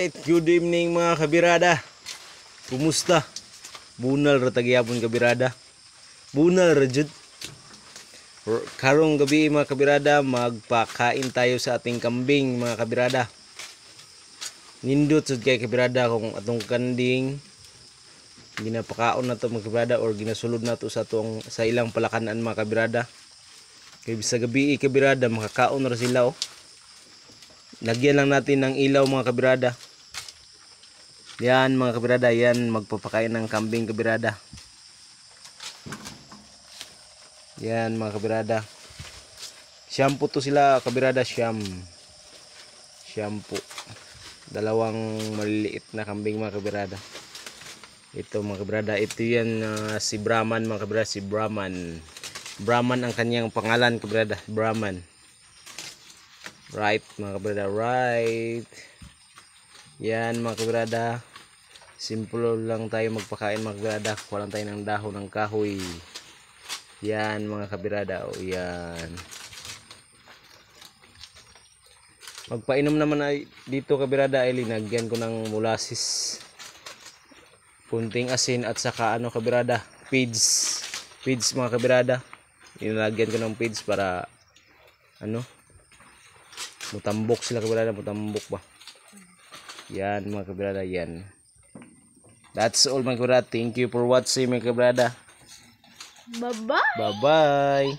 Alright, good evening mga kabirada. Kumusta? Bunal ra tagyapon kabirada. Bunal ra jud. Karong gabi mga kabirada, magpakain tayo sa ating kambing mga kabirada. Nindot jud kay kabirada kung atong kanding ginapakaon na to mga kabirada or ginasulod na to sa ilang palakanan mga kabirada. Kay sa gabi kabirada makakaon ra sila oh. Lagyan lang natin ng ilaw mga kabirada. Yan mga kabirada, yan magpapakain ng kambing kabirada. Yan mga kabirada. Shampoo to sila kabirada, shampoo. Dalawang maliliit na kambing mga kabirada. Ito mga kabirada, ito yan si Brahman mga kabirada, si Brahman. Brahman ang kanyang pangalan kabirada, Brahman. Right mga kabirada, right. Yan mga kabirada, simple lang tayo magpakain mga kabirada. Kuha lang tayo ng dahon ng kahoy. Yan mga kabirada, o yan. Magpainom naman ay dito kabirada ay linagyan ko ng molasses, kunting asin at saka ano kabirada, feeds mga kabirada. Nilagyan ko ng feeds para ano, mutambok sila kabirada, mutambok ba. Yan mga kabirada, yan. That's all mga kabirada. Thank you for watching mga kabirada. Bye-bye. Bye-bye.